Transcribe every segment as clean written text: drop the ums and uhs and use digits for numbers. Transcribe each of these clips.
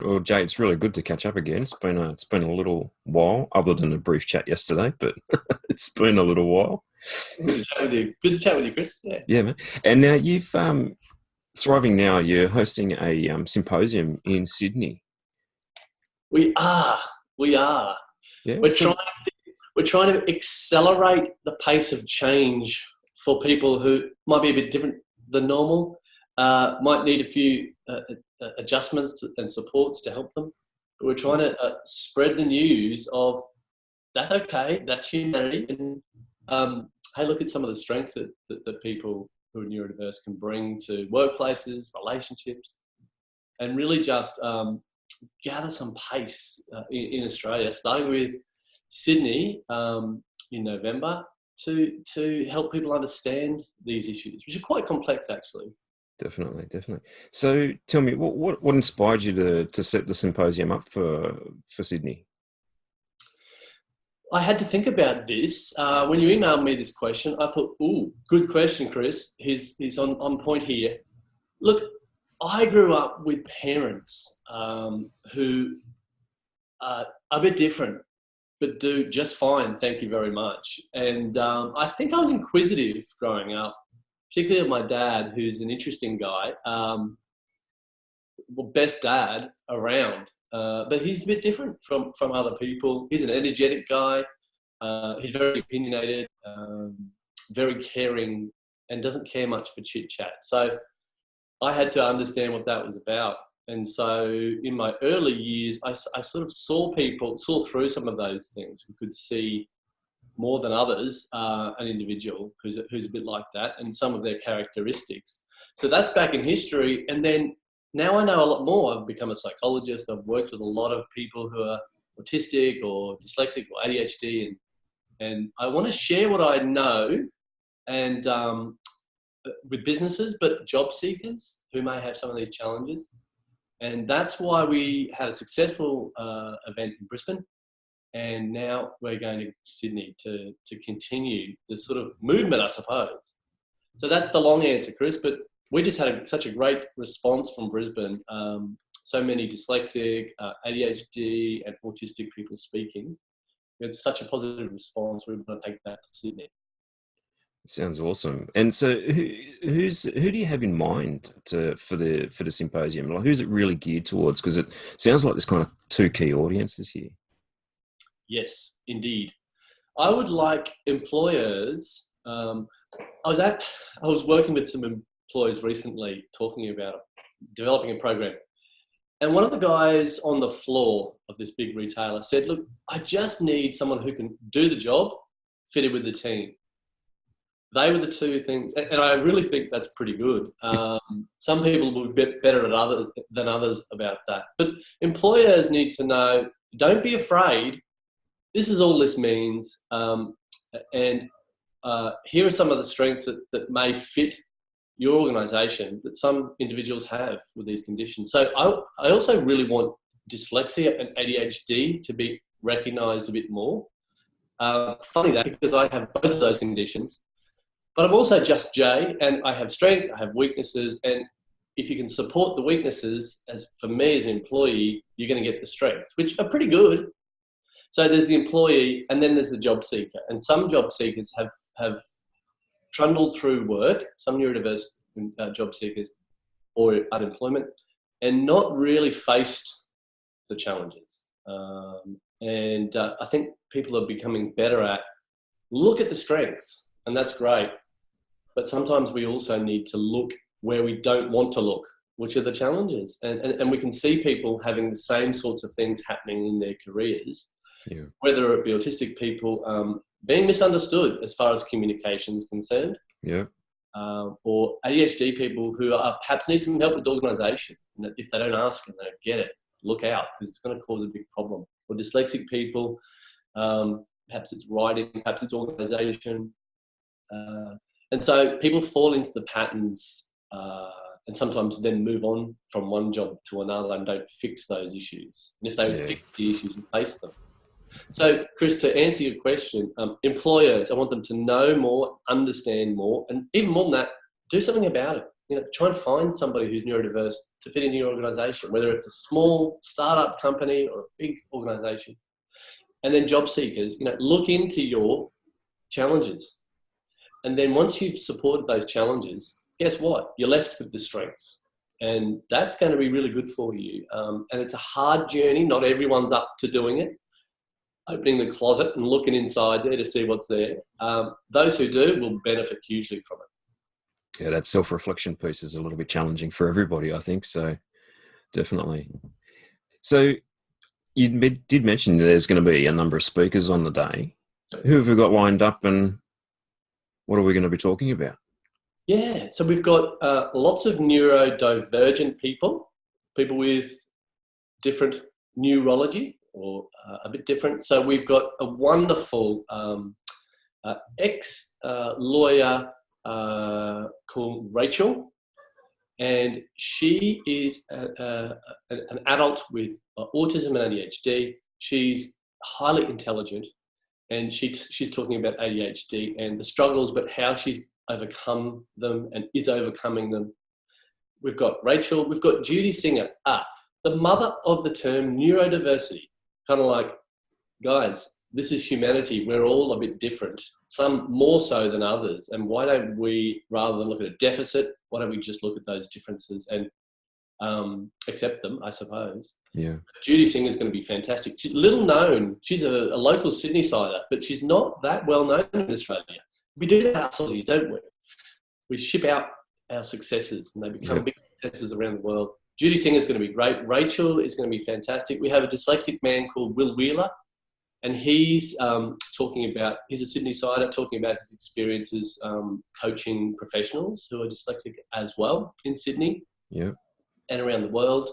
Well, Jay, it's really good to catch up again. It's been a little while, other than a brief chat yesterday, but it's been a little while. Good to chat with you. Good to chat with you, Chris. Yeah. Yeah, man. And now you've thriving now. You're hosting a symposium in Sydney. We are. We are. Yeah. We're trying we're trying to accelerate the pace of change for people who might be a bit different than normal, might need a few adjustments and supports to help them. But we're trying to spread the news of that's okay, that's humanity, and hey, look at some of the strengths that people who are neurodiverse can bring to workplaces, relationships, and really just gather some pace in Australia, starting with Sydney in November to help people understand these issues, which are quite complex actually. Definitely, definitely. So tell me, what inspired you to set the symposium up for Sydney? I had to think about this. When you emailed me this question, I thought, ooh, good question, Chris. He's on point here. Look, I grew up with parents who are a bit different, but do just fine, thank you very much. And I think I was inquisitive growing up, particularly of my dad, who's an interesting guy. Well, best dad around, but he's a bit different from other people. He's an energetic guy. He's very opinionated, very caring, and doesn't care much for chit chat. So I had to understand what that was about. And so in my early years, I sort of saw through some of those things. We could see more than others, an individual who's a bit like that, and some of their characteristics. So that's back in history. And then now I know a lot more. I've become a psychologist. I've worked with a lot of people who are autistic or dyslexic or ADHD, and I want to share what I know and with businesses, but job seekers who may have some of these challenges. And that's why we had a successful event in Brisbane. And now we're going to Sydney to continue the sort of movement, I suppose. So that's the long answer, Chris. But we just had such a great response from Brisbane. So many dyslexic, ADHD and autistic people speaking. It's such a positive response. We want to take that to Sydney. Sounds awesome. And so, who do you have in mind for the symposium? Like, who's it really geared towards? Because it sounds like there's kind of two key audiences here. Yes, indeed. I would like employers. I was working with some employers recently, talking about developing a program, and one of the guys on the floor of this big retailer said, "Look, I just need someone who can do the job, fit in with the team." They were the two things, and I really think that's pretty good. Some people will be better than others about that. But employers need to know, don't be afraid. This is all this means. And here are some of the strengths that may fit your organisation that some individuals have with these conditions. So I also really want dyslexia and ADHD to be recognised a bit more. Funny that, because I have both of those conditions. But I'm also just Jay, and I have strengths, I have weaknesses, and if you can support the weaknesses, as for me as an employee, you're going to get the strengths, which are pretty good. So there's the employee, and then there's the job seeker. And some job seekers have trundled through work, some neurodiverse job seekers, or unemployment, and not really faced the challenges. I think people are becoming better at look at the strengths, and that's great. But sometimes we also need to look where we don't want to look, which are the challenges. And we can see people having the same sorts of things happening in their careers, whether it be autistic people being misunderstood as far as communication is concerned, or ADHD people who are, perhaps need some help with organisation. And if they don't ask and they don't get it, look out, because it's going to cause a big problem. Or dyslexic people, perhaps it's writing, perhaps it's organisation. And so people fall into the patterns and sometimes then move on from one job to another and don't fix those issues. And if they fix the issues and face them. So, Chris, to answer your question, employers, I want them to know more, understand more, and even more than that, do something about it. try and find somebody who's neurodiverse to fit into your organization, whether it's a small startup company or a big organization. And then job seekers, look into your challenges. And then once you've supported those challenges, guess what? You're left with the strengths. And that's going to be really good for you. And it's a hard journey. Not everyone's up to doing it. Opening the closet and looking inside there to see what's there. Those who do will benefit hugely from it. Yeah, that self-reflection piece is a little bit challenging for everybody, I think. So definitely. So you did mention there's going to be a number of speakers on the day. Who have we got lined up and what are we going to be talking about? Yeah, so we've got lots of neurodivergent people with different neurology or a bit different. So we've got a wonderful ex-lawyer called Rachel, and she is an adult with autism and ADHD. She's highly intelligent, and she's talking about ADHD and the struggles, but how she's overcome them and is overcoming them. We've got Rachel. We've got Judy Singer, the mother of the term neurodiversity. Kind of like, guys, this is humanity. We're all a bit different, some more so than others. And why don't we, rather than look at a deficit, why don't we just look at those differences and accept them, I suppose. Yeah. Judy Singer is going to be fantastic. She's little known. She's a local Sydney-sider, but she's not that well known in Australia. We do that ourselves, don't we? We ship out our successes and they become big successes around the world. Judy Singer is going to be great. Rachel is going to be fantastic. We have a dyslexic man called Will Wheeler, and he's he's a Sydney-sider, talking about his experiences coaching professionals who are dyslexic as well in Sydney and around the world.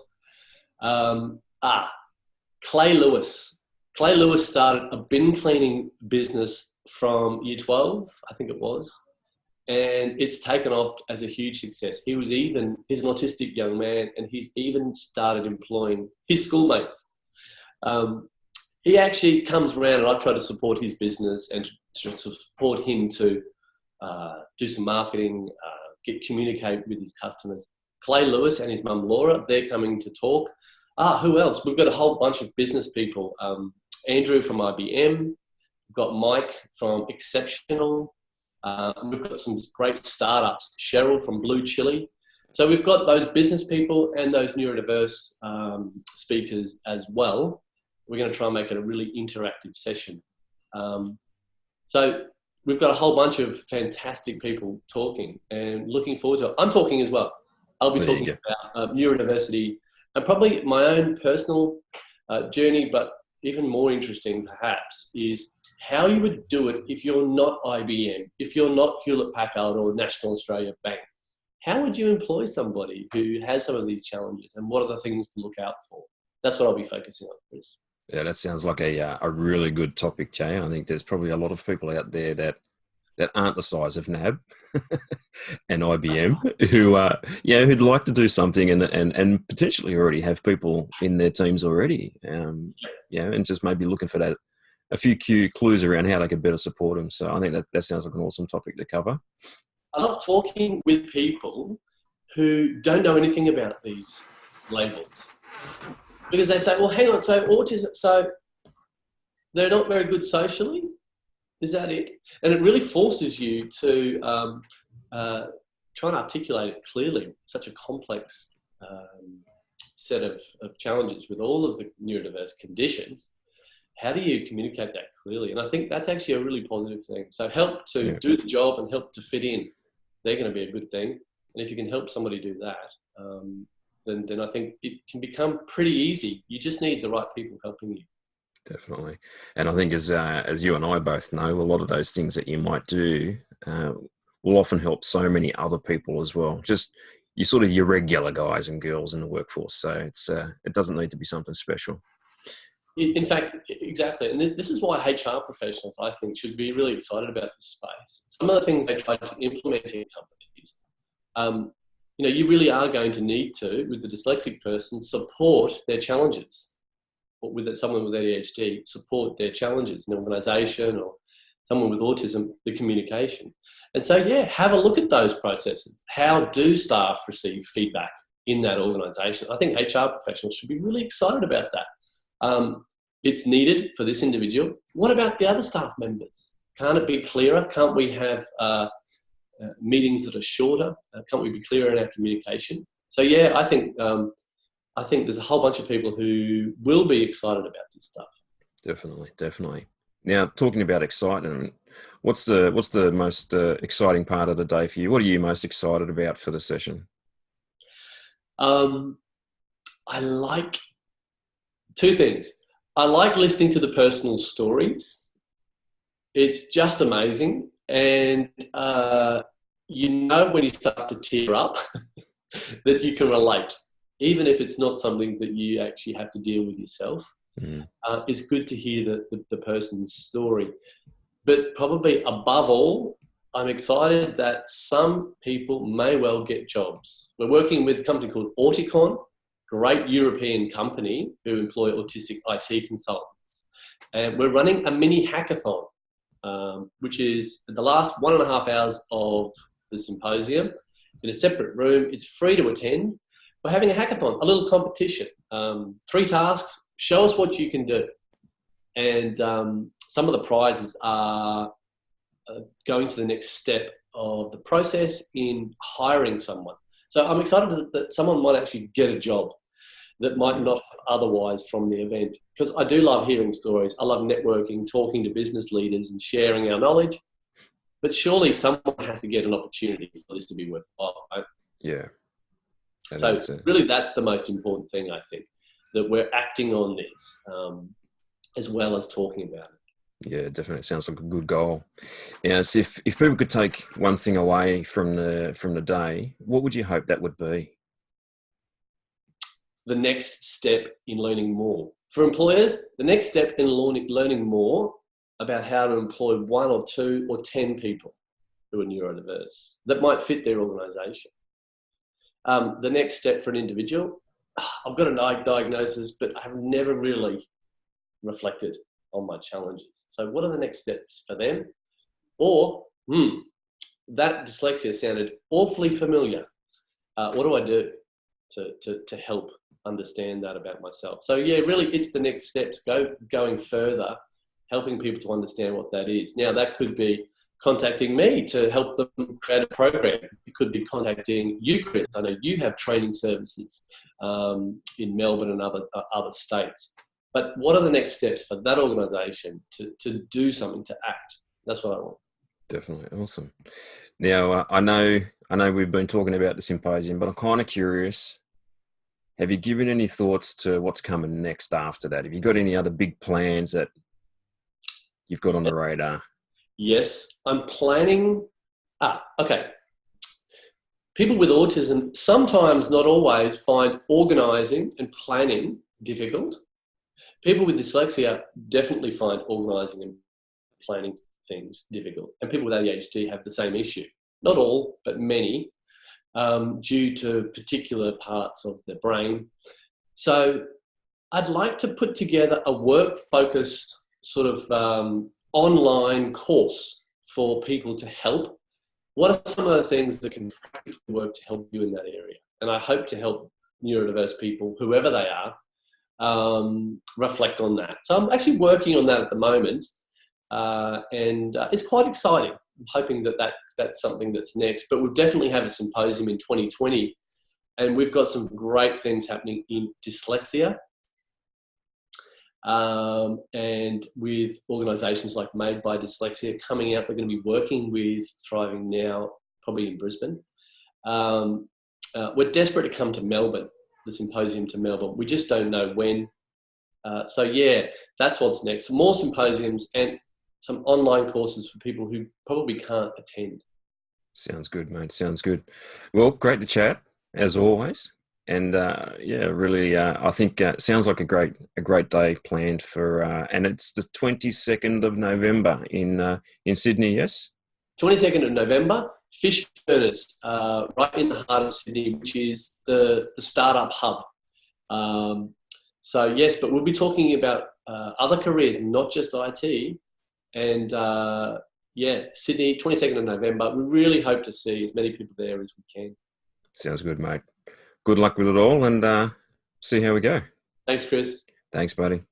Clay Lewis. Clay Lewis started a bin cleaning business from year 12, I think it was, and it's taken off as a huge success. He's an autistic young man, and he's even started employing his schoolmates. He actually comes around, and I try to support his business and to support him to do some marketing, communicate with his customers. Clay Lewis and his mum Laura, they're coming to talk. Who else? We've got a whole bunch of business people. Andrew from IBM. We've got Mike from Exceptional. We've got some great startups. Cheryl from Blue Chili. So we've got those business people and those neurodiverse speakers as well. We're going to try and make it a really interactive session. So we've got a whole bunch of fantastic people talking and looking forward to it. I'm talking as well. I'll be talking about neurodiversity and probably my own personal journey, but even more interesting perhaps is how you would do it if you're not IBM, if you're not Hewlett-Packard or National Australia Bank. How would you employ somebody who has some of these challenges, and what are the things to look out for? That's what I'll be focusing on, Chris. Yeah, that sounds like a really good topic, Jay. I think there's probably a lot of people out there that aren't the size of NAB and IBM who'd like to do something and potentially already have people in their teams already. And just maybe looking for that, a few clues around how they could better support them. So I think that sounds like an awesome topic to cover. I love talking with people who don't know anything about these labels, because they say, well, hang on, so autism, so they're not very good socially? Is that it? And it really forces you to try and articulate it clearly. Such a complex set of challenges with all of the neurodiverse conditions. How do you communicate that clearly? And I think that's actually a really positive thing. So help to do the job and help to fit in. They're going to be a good thing. And if you can help somebody do that, then I think it can become pretty easy. You just need the right people helping you. Definitely. And I think as you and I both know, a lot of those things that you might do will often help so many other people as well. Just your regular guys and girls in the workforce. So it doesn't need to be something special. In fact, exactly. And this is why HR professionals, I think, should be really excited about this space. Some of the things they try to implement in companies, you really are going to need to, with the dyslexic person, support their challenges. Or with someone with ADHD, support their challenges in an organisation or someone with autism, the communication. And so, yeah, have a look at those processes. How do staff receive feedback in that organisation? I think HR professionals should be really excited about that. It's needed for this individual. What about the other staff members? Can't it be clearer? Can't we have meetings that are shorter? Can't we be clearer in our communication? So, yeah, I think there's a whole bunch of people who will be excited about this stuff. Definitely. Now, talking about excitement, what's the most exciting part of the day for you? What are you most excited about for the session? I like two things. I like listening to the personal stories. It's just amazing. And when you start to tear up that you can relate, even if it's not something that you actually have to deal with yourself. It's good to hear the person's story. But probably above all, I'm excited that some people may well get jobs. We're working with a company called Auticon, great European company who employ autistic IT consultants. And we're running a mini hackathon, which is the last 1.5 hours of the symposium. It's in a separate room. It's free to attend. We're having a hackathon, a little competition. 3 tasks. Show us what you can do. And some of the prizes are going to the next step of the process in hiring someone. So I'm excited that someone might actually get a job that might not otherwise from the event. Because I do love hearing stories. I love networking, talking to business leaders and sharing our knowledge. But surely someone has to get an opportunity for this to be worthwhile. Right? Yeah. So really that's the most important thing, I think, that we're acting on this as well as talking about it. Yeah, definitely. Sounds like a good goal. Yeah, so if people could take one thing away from the day, what would you hope that would be? The next step in learning more. For employers, the next step in learning more about how to employ 1 or 2 or 10 people who are neurodiverse that might fit their organisation. The next step for an individual, I've got a diagnosis, but I have never really reflected on my challenges. So what are the next steps for them? Or, that dyslexia sounded awfully familiar. What do I do to help understand that about myself? So yeah, really it's the next steps, going further, helping people to understand what that is. Now that could be contacting me to help them create a program. It could be contacting you, Chris. I know you have training services in Melbourne and other states. But what are the next steps for that organisation to do something, to act? That's what I want. Definitely. Awesome. Now, I know we've been talking about the symposium, but I'm kind of curious. Have you given any thoughts to what's coming next after that? Have you got any other big plans that you've got on the radar? Yes, I'm planning. Okay. People with autism sometimes, not always, find organising and planning difficult. People with dyslexia definitely find organising and planning things difficult. And people with ADHD have the same issue. Not all, but many, due to particular parts of the brain. So I'd like to put together a work-focused sort of online course for people to help. What are some of the things that can practically work to help you in that area? And I hope to help neurodiverse people, whoever they are, reflect on that. So I'm actually working on that at the moment, and it's quite exciting. I'm hoping that's something that's next, but we'll definitely have a symposium in 2020, and we've got some great things happening in dyslexia, and with organisations like Made by Dyslexia coming out. They're going to be working with Thriving Now, probably in Brisbane. We're desperate to come to Melbourne, the symposium to Melbourne. We just don't know when. So yeah, that's what's next. Some more symposiums and some online courses for people who probably can't attend. Sounds good, mate. Sounds good. Well, great to chat as always. And yeah, really, I think it sounds like a great day planned for, and it's the 22nd of November in Sydney. Yes, 22nd of November. Fisburners, right in the heart of Sydney, which is the startup hub. So yes, but we'll be talking about other careers, not just IT, And yeah, Sydney, 22nd of November. We really hope to see as many people there as we can. Sounds good, mate. Good luck with it all, and see how we go. Thanks, Chris. Thanks, buddy.